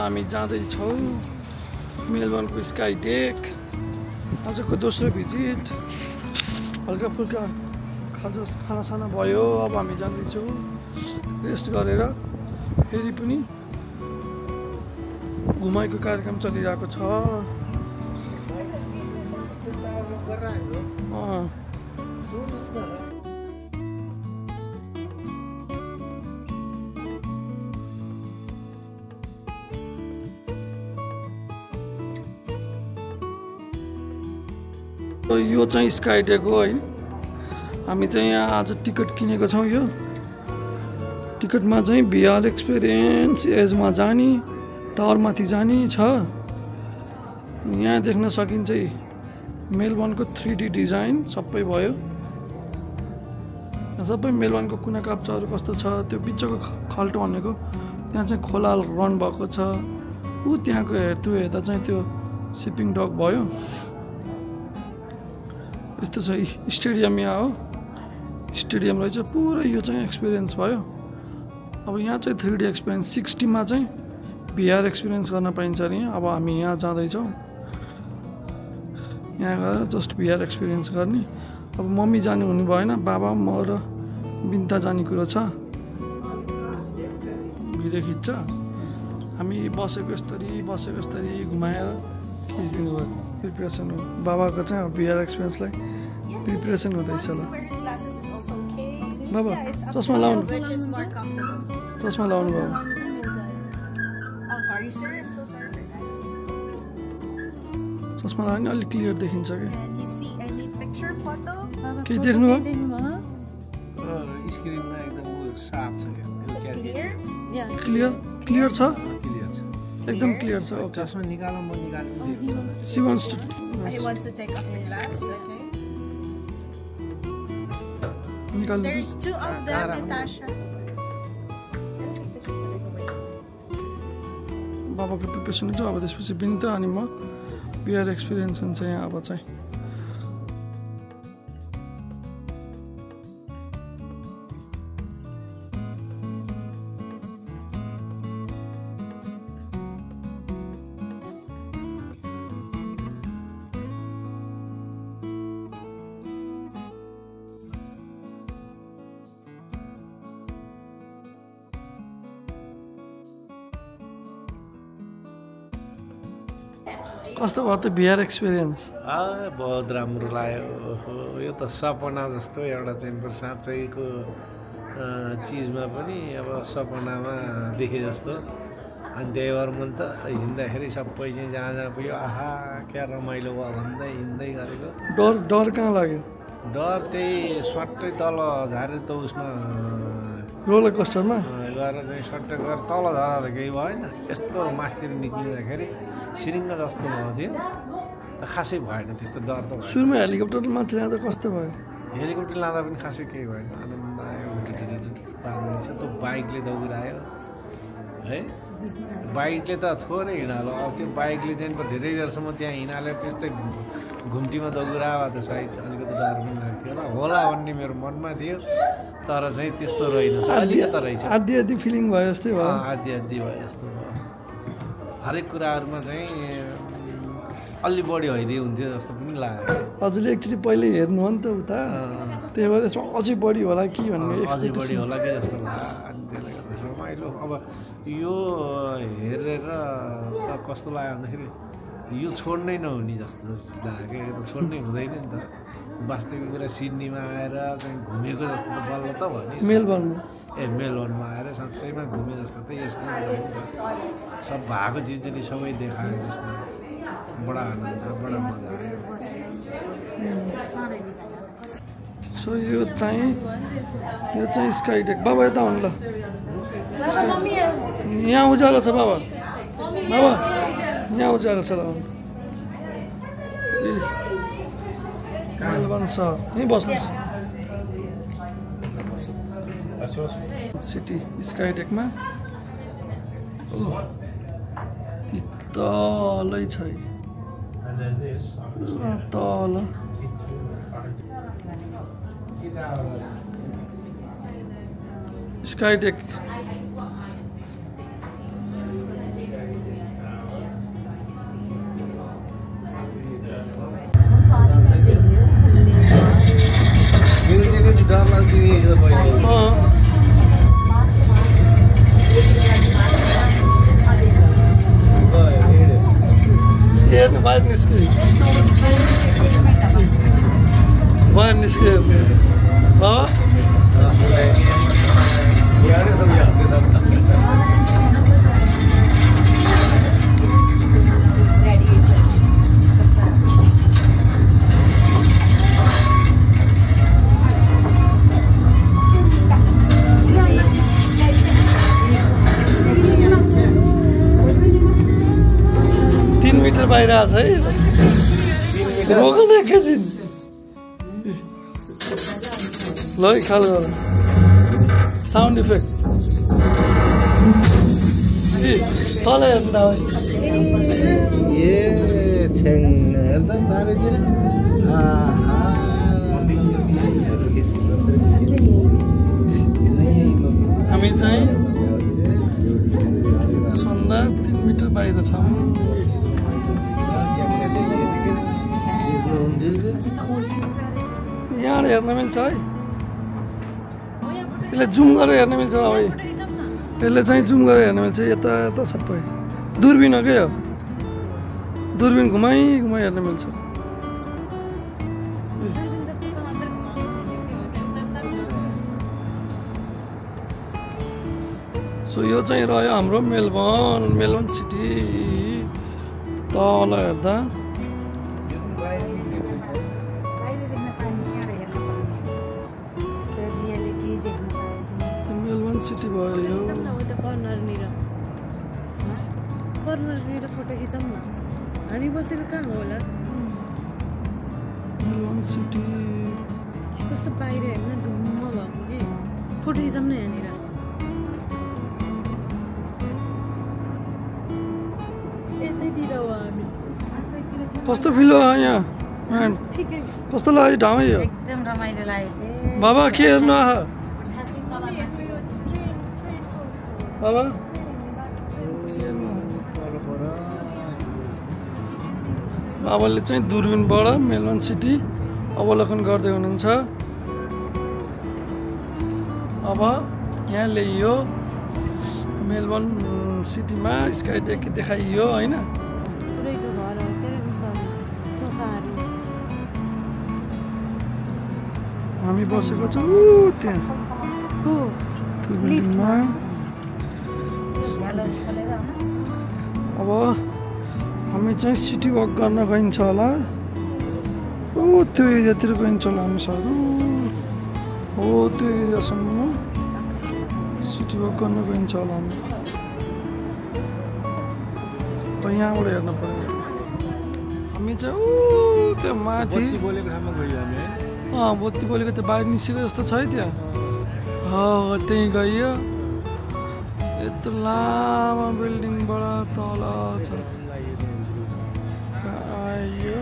हामी जाँदैछौँ मेलबर्नको sky deck. आजको दोस्रो भिजिट, हल्का फुल्का खानासाना भयो। अब हामी जाँदैछौँ रेस्ट गरेर। फेरि पनि घुमाइको कार्यक्रम चलिरहेको छ। यो चाहिँ स्काई डेक हो है। हामी चाहिँ यहाँ आज टिकट किनेको छौँ। यो टिकटमा चाहिँ VR एक्सपिरियन्स, एजमा जाने, टावरमाथि जाने छ। यहाँ देख्न सकिन्छ मेलबर्नको 3D डिजाइन सबै भयो। सबै मेलबर्नको कुना काप्चाहरू कस्तो छ, त्यो बिचको खाल्टो भनेको त्यहाँ चाहिँ खोला रन भएको छ। ऊ त्यहाँको हेर्दा चाहिँ त्यो सिपिङ डक भयो। यस्तो छ स्टेडियम यहाँ हो। स्टेडियम रहेछ पुरै। यो चाहिँ एक्सपिरियन्स भयो। अब यहाँ चाहिँ 3D एक्सपिरियन्स 60मा चाहिँ VR एक्सपिरियन्स गर्न पाइन्छ नि। अब हामी यहाँ जाँदैछौँ। यहाँ गएर जस्ट VR एक्सपिरियन्स गर्ने। अब मम्मी जानु हुने भएन, बाबा म र बिन्ता जाने कुरो छ। भिडियो खिच्छ। हामी बसेको यस्तरी घुमाएर खिचिदिनु भयो। प्रिपरेसन हो बाबाको चाहिँ VR एक्सपिरियन्सलाई प्रिपरेसन हुँदैछ ल। बाबा चस्मा लाउनु भयो। चस्मा लगायो नि अलिक क्लियर देखिन्छ कि केही देख्नु भयो? क्लियर छ एकदम क्लियर छ। चस्मा निकालौँ म निकाल्छु। She wants to take off your glass. Okay. निकाल्नु। There's 2 of them, Natasha. बाबाको प्रिपरेसन हुन्छ। अब त्यसपछि बिन्ता अनि म VR एक्सपिरियन्स हुन्छ यहाँ अब चाहिँ। कस्तो भयो त VR एक्सपिरियन्स? बहुत राम्रो लाग्यो। यो त सपना जस्तो एउटा चाहिँ साँच्चैको चिजमा पनि अब सपनामा देखे जस्तो। अनि त्यही भएर मन त हिँड्दाखेरि सबै चाहिँ जहाँ पुग्यो आहा क्या रमाइलो भयो भन्दै हिँड्दै गरेको। डर कहाँ लाग्यो? डर त्यही सट्टै तल झारे त उसमा रोलर कोस्टरमा गएर चाहिँ सट्टै गएर तल झर्दा त केही भएन। यस्तो मासतिर निक्लिँदाखेरि सिरिङ्ग जस्तो भयो थियो त, खासै भएन त्यस्तो डर त। सुरुमा हेलिकप्टर माथि जाँदा कस्तो भयो? हेलिकप्टर लाँदा पनि खासै केही भएन, आनन्द आयो। पार्नु रहेछ त्यो बाइकले दौडायो है। बाइकले त थोरै हिँडालो, अब त्यो बाइकले चाहिँ धेरै बेरसम्म त्यहाँ हिँडाल्यो। त्यस्तै घुम्टीमा दौडायो त सायद अलिकति डर पनि लाग्थ्यो होला भन्ने मेरो मनमा थियो। तर चाहिँ त्यस्तो रहेनछ, अलिकति रहेछ। आधी फिलिङ भयो जस्तै भयो। आधी भयो जस्तो भयो। हरेक कुराहरूमा चाहिँ अलि बढी भइदियो हुन्थ्यो जस्तो पनि लाग्यो। हजुरले एकचोटि पहिले हेर्नु हो नि त उता, त्यही भएर यसमा अझै बढी होला कि भन्ने अझै बढी होला कि जस्तो लाग्यो। अनि त्यसले गर्दा रमाइलो। अब यो हेरेर त कस्तो लाग्यो भन्दाखेरि यो छोड्नै नहुने जस्तो लाग्यो। यो त छोड्नै हुँदैन नि त। वास्तविक कुरा सिडनीमा आएर चाहिँ घुमेको जस्तो त बल्ल त भयो नि। मेलबर्नमा आएर साँच्चैमा घुमे जस्तो त यसको सब भएको चिज जति सबै देखायो त्यसमा। बडा आनन्द, बडा मजा आयो। सो यो चाहिँ स्काई डेक। बाबा यता आउनु ल। यहाँ उज्यालो छ बाबा। यहाँ उज्यालो छ ल। मेलबर्न सहर यहीँ बस्नुहोस्। सिटी स्काई डेकमा तलै छ तल। स्काई डेक हेर्नु बाहिर निस्क्यो बाहिर निस्क्यो बाहिर आछ है रोक्नु एकैछिन ल खालको साउन्ड इफेक्ट तल हेर्नु हामी चाहिँ यसभन्दा 3 मिटर बाहिर छौँ यहाँ हेर्न मिल्छ है यसले जुम गरेर हेर्न मिल्छ अब यसले चाहिँ जुम गरेर हेर्न मिल्छ यता यता सबै दूरबिन हो क्या दूरबिन घुमाइ घुमाइ हेर्न मिल्छ सो यो चाहिँ रह्यो हाम्रो मेलबर्न सिटी तल हेर्दा सिटी भयो कर्नरनिर फोटो खिचौँ न हामी बसेको कहाँ हो होला मेलबर्न सिटी कस्तो बाहिर हेर्न धुम्म भएको कि फोटो खिचौँ न यहाँनिर यतैतिर हो हामी कस्तो फिल हो यहाँ कस्तो लाग्यो ठाउँ यो एकदम रमाइलो लाग्यो बाबा के हेर्नु आह बाबा बाबाले चाहिँ दूरबिनबाट मेलबर्न सिटी अवलोकन गर्दै हुनुहुन्छ अब यहाँ ल्याइयो मेलबर्न सिटीमा स्काई डेक देखाइयो होइन हामी बसेको छौँ त्यहाँ बिल्डिङमा अब हामी चाहिँ सिटी वक गर्न गइन्छ होला हो त्यो एरियातिर गइन्छ होला हामी सरहरू हो त्यो एरियासम्म सिटी वक गर्न गइन्छ होला हामी त यहाँबाट हेर्न पर्यो हामी चाहिँ ऊ त्यो माथि बत्ती बोलेको त्यो बाहिर निस्केको जस्तो छ है त्यहाँ त्यहीँ गइयो यत्रो लामो बिल्डिङबाट तल आयो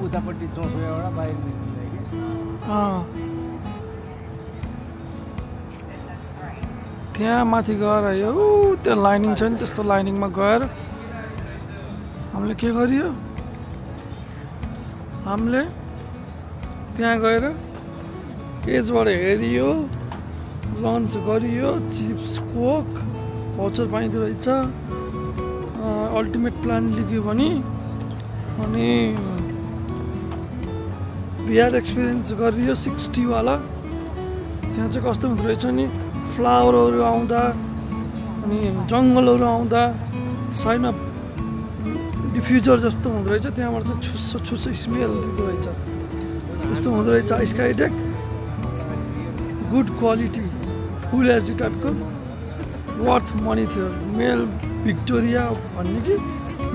उतापट्टि चौथोबाट बाहिर त्यहाँ माथि गएर यो त्यो लाइनिङ छ नि त्यस्तो लाइनिङमा गएर हामीले के गरियो हामीले त्यहाँ गएर एजबाट हेरियो लन्च गरियो चिप्स कोक भाउचर पाइँदो रहेछ अल्टिमेट प्लान लिग्यो भने अनि बिआर एक्सपिरियन्स गरियो 60 वाला त्यहाँ चाहिँ कस्तो हुँदो रहेछ नि फ्लावरहरू आउँदा अनि जङ्गलहरू आउँदा साइडमा डिफ्युजर जस्तो हुँदो रहेछ त्यहाँबाट चाहिँ छुस्सो स्मेल दिँदो रहेछ त्यस्तो हुँदो रहेछ स्काई डेक गुड क्वालिटी फुल एचडी टाइपको वर्थ मनी थियो मेल भिक्टोरिया भन्ने कि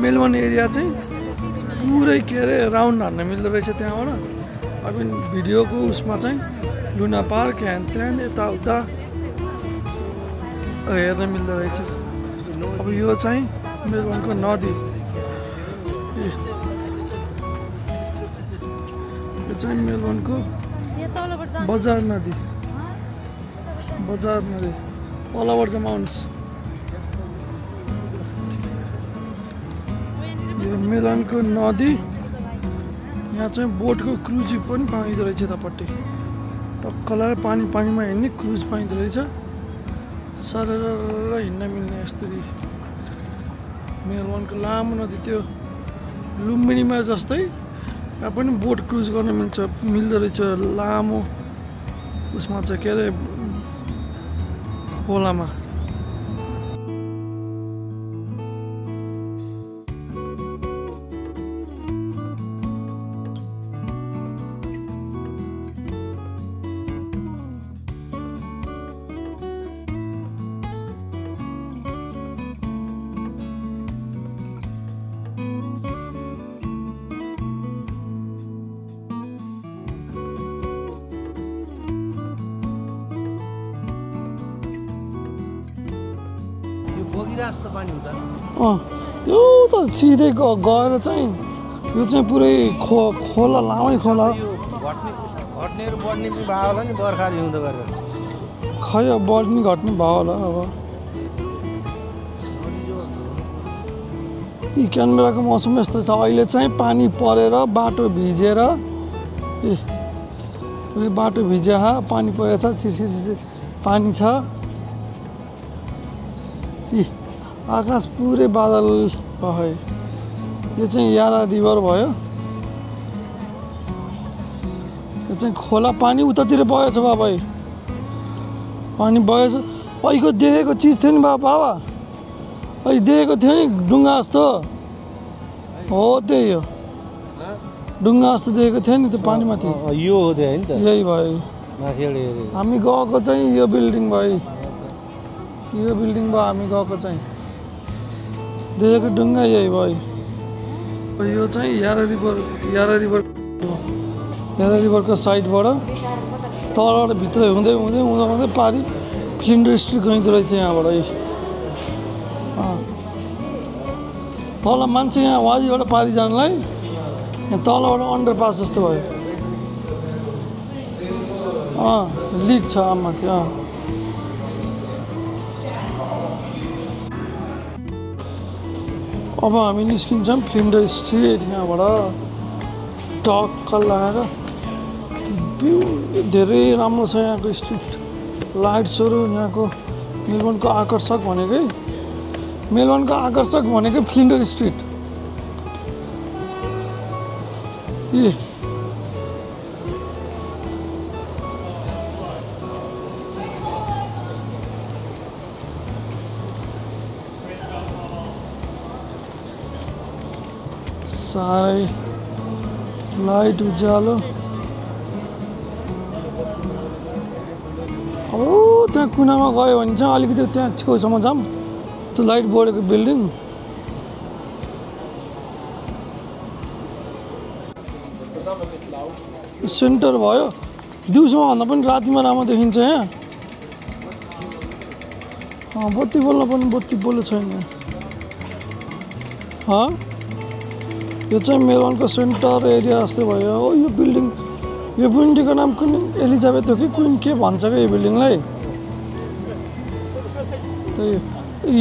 मेलबर्न एरिया चाहिँ पुरै के अरे राउन्ड हान्न मिल्दो रहेछ त्यहाँबाट अब भिडियोको उसमा चाहिँ लुना पार्क ह्यान त्यान यताउता हेर्न मिल्दो रहेछ अब यो चाहिँ मेलबर्नको नदी यो चाहिँ मेलबर्नको बजार नदी तलबाट चाहिँ माउन्ट्स मेलनको नदी यहाँ चाहिँ बोटको क्रुज पनि पाइँदो रहेछ यतापट्टि टक्कलाई पानीमा हिँड्ने क्रुज पाइँदो रहेछ सरर हिँड्न मिल्ने यस्तरी मेलबर्नको लामो नदी त्यो लुम्बिनीमा जस्तै यहाँ पनि बोट क्रुज गर्न मिल्दो रहेछ लामो उसमा चाहिँ के अरे खोलामा यो त सिधै गएर चाहिँ यो चाहिँ पुरै खोला लामै खोला खै अब बढ्ने घट्ने भयो होला अब यी क्यानबेराको मौसम यस्तो छ अहिले चाहिँ पानी परेर बाटो भिजेर बाटो भिज्या पानी परेछ चिरचिर पानी छ आकाश पुरै बादल भयो यो चाहिँ यारा रिभर भयो यो चाहिँ खोला पानी उतातिर बगेछ बाबा पानी बगेछ अहिलेको देखेको चिज थियो नि बाबा अहिले देखेको थियो नि डुङ्गा जस्तो हो त्यही हो डुङ्गा जस्तो देखेको थियो नि त्यो पानीमाथि यो हो त्यो हैन त यही भयो हामी गएको चाहिँ यो बिल्डिङ भयो हामी गएको चाहिँ देखेको डुङ्गा यही भयो यो चाहिँ यारा रिभरको साइडबाट तलबाट भित्र हुँदै पारी फिल्ड स्ट्रिट गइँदो रहेछ यहाँबाट तल मान्छे यहाँ वाजीबाट पारी जानलाई यहाँ तलबाट अन्डरपास जस्तो भयो लिक छ माथि अब हामी निस्किन्छौँ फ्लिन्डर स्ट्रिट यहाँबाट टक्क लगाएर भ्यू धेरै राम्रो छ यहाँको स्ट्रिट लाइट्सहरू यहाँको मेलबर्नको आकर्षक भनेकै फ्लिन्डर स्ट्रिट सारै लाइट उज्यालो अब त्यहाँ कुनामा गयो भने चाहिँ अलिकति त्यहाँ छेउसम्म जाऊँ त्यो लाइट बढेको बिल्डिङ सेन्टर भयो दिउँसोमा भन्दा पनि रातिमा राम्रो देखिन्छ यहाँ बत्ती बोल्नु छैन यो चाहिँ मेलबर्नको सेन्टर एरिया जस्तै भयो यो बिल्डिङको नाम कुन एलिजाबेथ हो कि कुन के भन्छ क्या यो बिल्डिङलाई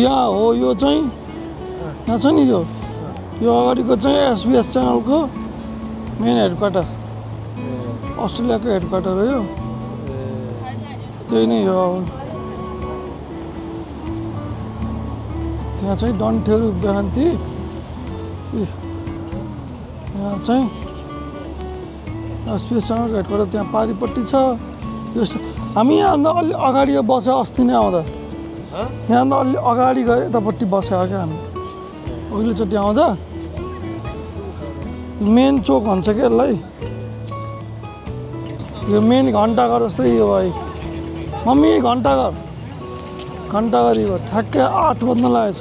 यहाँ हो यो चाहिँ यहाँ छ नि यो अगाडिको चाहिँ SBS च्यानलको मेन हेडक्वार्टर अस्ट्रेलियाको हेडक्वार्टर हो यो त्यही नै हो त्यहाँ चाहिँ डन्ठेहरू बेहान्ती यहाँ चाहिँ SBS च्यानलको हेडक्वार्टर त्यहाँ पारिपट्टि छ हामी यहाँभन्दा अलि अगाडि बस्यो अस्ति नै आउँदा यहाँभन्दा अलि अगाडि गएर यतापट्टि बस्यो क्या हामी अघिल्लोचोटि आउँदा मेन चोक भन्छ क्या यसलाई यो मेन घन्टाघर जस्तै यो भाइ मम्मी घन्टाघर यो ठ्याक्कै 8 बज्न लागेछ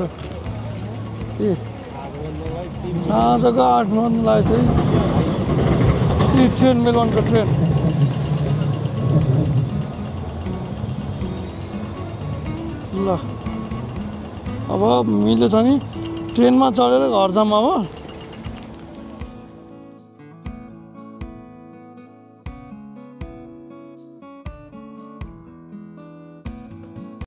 साँझको 8 बज्न लागेछ ट्रेन मेलबर्नको ट्रेन ल अब मिलेछ नि ट्रेनमा चढेर घर जाऊँ अब